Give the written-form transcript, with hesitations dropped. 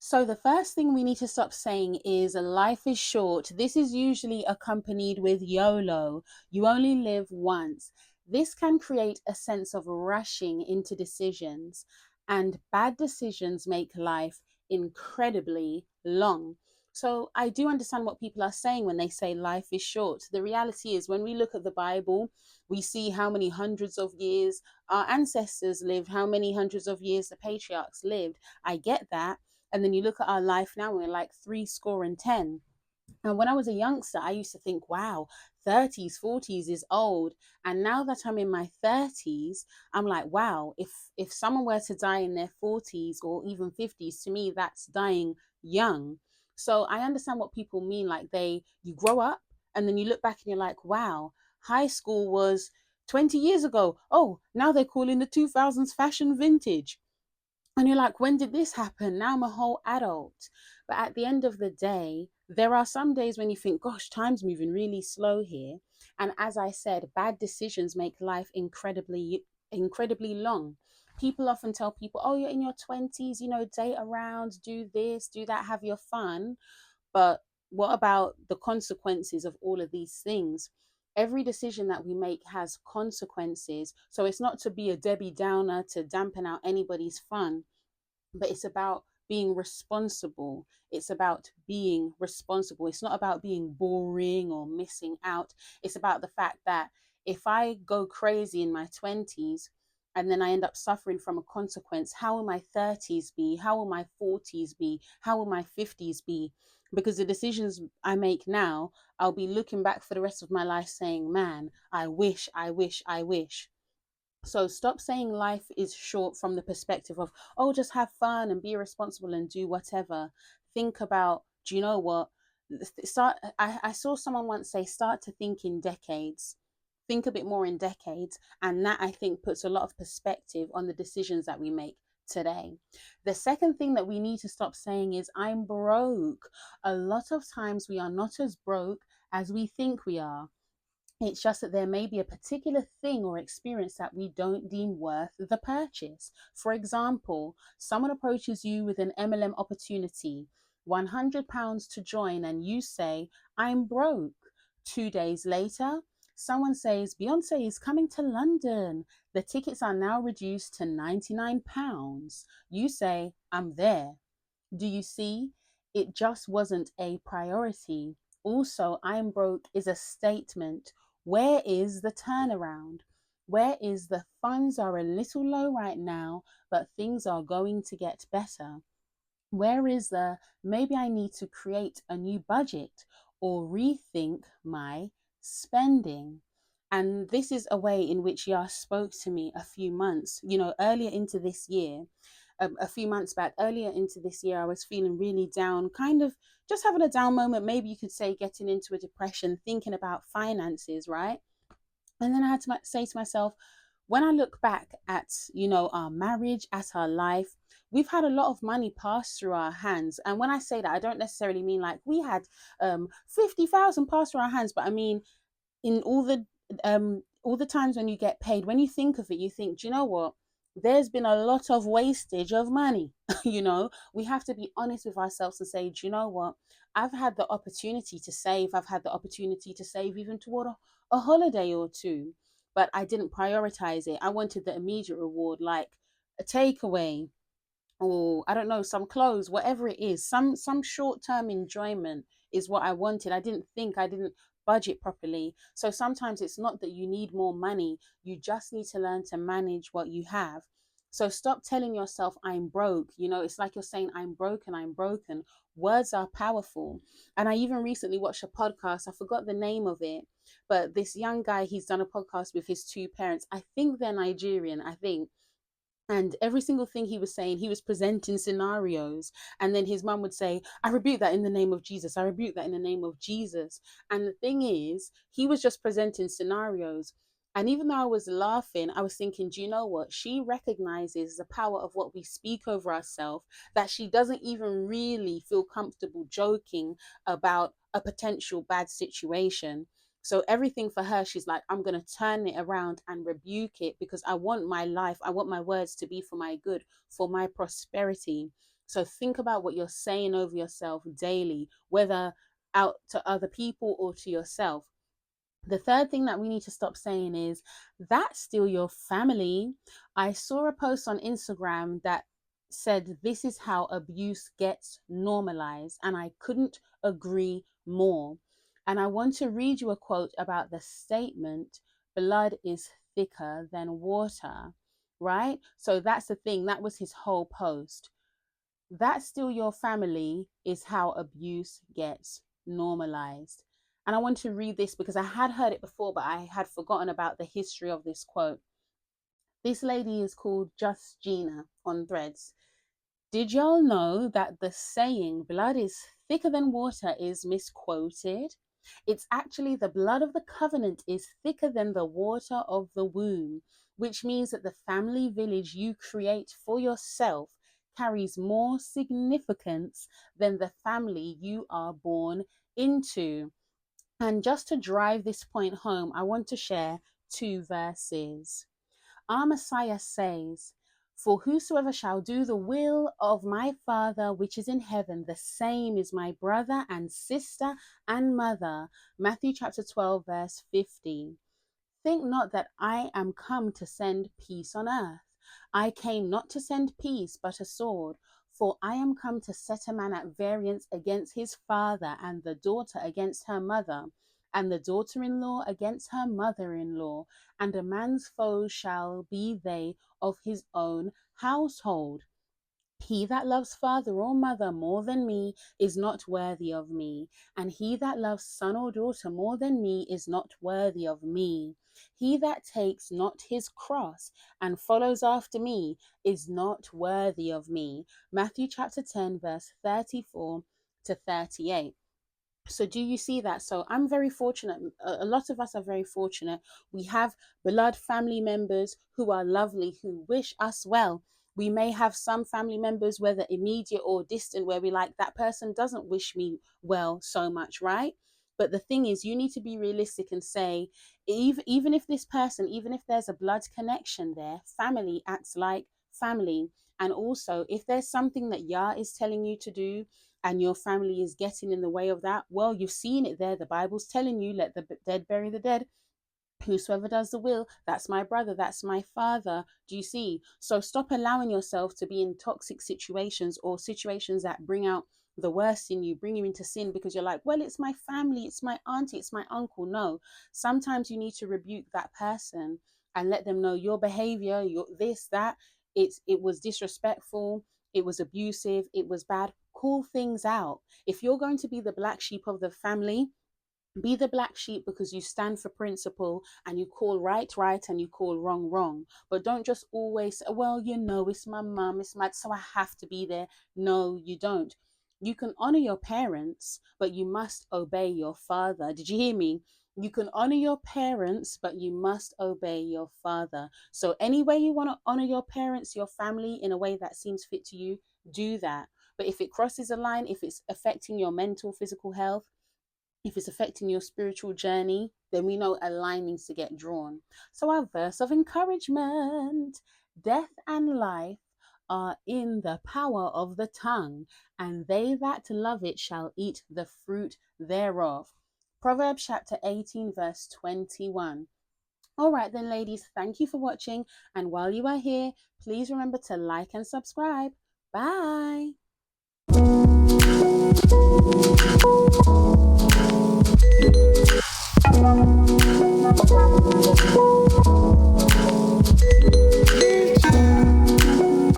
So, the first thing we need to stop saying is life is short. This is usually accompanied with YOLO. You only live once. This can create a sense of rushing into decisions, and bad decisions make life incredibly long. So, I do understand what people are saying when they say life is short. The reality is, when we look at the Bible, we see how many hundreds of years our ancestors lived, how many hundreds of years the patriarchs lived. I get that, and then you look at our life now, we're like three score and 10. And when I was a youngster, I used to think, wow, 30s, 40s is old. And now that I'm in my 30s, I'm like, wow, if someone were to die in their 40s or even 50s, to me, that's dying young. So I understand what people mean. Like you grow up and then you look back and you're like, wow, high school was 20 years ago. Oh, now they're calling the 2000s fashion vintage. And you're like, when did this happen? Now I'm a whole adult. But at the end of the day, there are some days when you think, gosh, time's moving really slow here. And as I said, bad decisions make life incredibly long. People often tell people, oh, you're in your 20s, date around, do this, do that, have your fun. But what about the consequences of all of these things? Every decision that we make has consequences. So it's not to be a Debbie Downer to dampen out anybody's fun, but it's about being responsible. It's about being responsible. It's not about being boring or missing out. It's about the fact that if I go crazy in my 20s and then I end up suffering from a consequence, how will my 30s be? How will my 40s be? How will my 50s be? Because the decisions I make now, I'll be looking back for the rest of my life saying, man, I wish, I wish, I wish. So stop saying life is short from the perspective of, oh, just have fun and be responsible and do whatever. Think about, do you know what? I saw someone once say, start to think in decades. Think a bit more in decades. And that, I think, puts a lot of perspective on the decisions that we make today. The second thing that we need to stop saying is, I'm broke. A lot of times we are not as broke as we think we are. It's just that there may be a particular thing or experience that we don't deem worth the purchase. For example, someone approaches you with an MLM opportunity, £100 to join, and you say, I'm broke. 2 days later, someone says, Beyonce is coming to London. The tickets are now reduced to £99. You say, I'm there. Do you see? It just wasn't a priority. Also, I'm broke is a statement. Where is the turnaround? Where is the funds are a little low right now, but things are going to get better? Where is the maybe I need to create a new budget or rethink my spending? And this is a way in which Yah spoke to me a few months, earlier into this year, a few months back, earlier into this year, I was feeling really down, kind of just having a down moment. Maybe you could say getting into a depression, thinking about finances, right? And then I had to say to myself, when I look back at, our marriage, at our life, we've had a lot of money pass through our hands. And when I say that, I don't necessarily mean like we had 50,000 pass through our hands, but I mean in all the times when you get paid, when you think of it, you think, do you know what? There's been a lot of wastage of money. We have to be honest with ourselves and say, do you know what? I've had the opportunity to save. I've had the opportunity to save even toward a holiday or two, but I didn't prioritize it. I wanted the immediate reward, like a takeaway, or I don't know, some clothes, whatever it is, some short-term enjoyment is what I wanted. I didn't budget properly. So sometimes it's not that you need more money, you just need to learn to manage what you have. So stop telling yourself I'm broke. It's like you're saying I'm broken, I'm broken. Words are powerful. And I even recently watched a podcast, I forgot the name of it, but this young guy, he's done a podcast with his two parents. I think they're Nigerian, I think. And every single thing he was saying, he was presenting scenarios. And then his mum would say, I rebuke that in the name of Jesus. I rebuke that in the name of Jesus. And the thing is, he was just presenting scenarios. And even though I was laughing, I was thinking, do you know what? She recognizes the power of what we speak over ourselves, that she doesn't even really feel comfortable joking about a potential bad situation. So everything for her, she's like, I'm going to turn it around and rebuke it because I want my life, I want my words to be for my good, for my prosperity. So think about what you're saying over yourself daily, whether out to other people or to yourself. The third thing that we need to stop saying is, that's still your family. I saw a post on Instagram that said this is how abuse gets normalized, and I couldn't agree more. And I want to read you a quote about the statement, blood is thicker than water, right? So that's the thing. That was his whole post. That's still your family is how abuse gets normalized. And I want to read this because I had heard it before, but I had forgotten about the history of this quote. This lady is called Just Gina on Threads. Did y'all know that the saying blood is thicker than water is misquoted? It's actually the blood of the covenant is thicker than the water of the womb, which means that the family village you create for yourself carries more significance than the family you are born into. And just to drive this point home, I want to share two verses. Our Messiah says, for whosoever shall do the will of my Father which is in heaven, the same is my brother and sister and mother. Matthew chapter 12, verse 50. Think not that I am come to send peace on earth. I came not to send peace, but a sword. For I am come to set a man at variance against his father, and the daughter against her mother, and the daughter-in-law against her mother-in-law, and a man's foes shall be they of his own household. He that loves father or mother more than me is not worthy of me, and he that loves son or daughter more than me is not worthy of me. He that takes not his cross and follows after me is not worthy of me. Matthew chapter 10, verse 34 to 38. So do you see that? So I'm very fortunate. A lot of us are very fortunate. We have blood family members who are lovely, who wish us well. We may have some family members, whether immediate or distant, where we like, that person doesn't wish me well so much, right? But the thing is, you need to be realistic and say, even if this person, even if there's a blood connection there, family acts like family. And also, if there's something that Yah is telling you to do, and your family is getting in the way of that, well, you've seen it there. The Bible's telling you, let the dead bury the dead. Whosoever does the will, that's my brother, that's my father. Do you see? So stop allowing yourself to be in toxic situations, or situations that bring out the worst in you, bring you into sin, because you're like, well, it's my family, it's my auntie, it's my uncle. No, sometimes you need to rebuke that person and let them know your behavior, your this, that, it was disrespectful, it was abusive, it was bad. Call things out. If you're going to be the black sheep of the family, be the black sheep because you stand for principle, and you call right right and you call wrong wrong. But don't just always say, well, it's my mum, it's my, so I have to be there. No, you don't. You can honor your parents, but you must obey your father. Did you hear me? You can honor your parents, but you must obey your father. So any way you want to honor your parents, your family, in a way that seems fit to you, do that. But if it crosses a line, if it's affecting your mental, physical health, if it's affecting your spiritual journey, then we know a line needs to get drawn. So our verse of encouragement: death and life are in the power of the tongue, and they that love it shall eat the fruit thereof. Proverbs chapter 18, verse 21. All right then, ladies, thank you for watching. And while you are here, please remember to like and subscribe. Bye.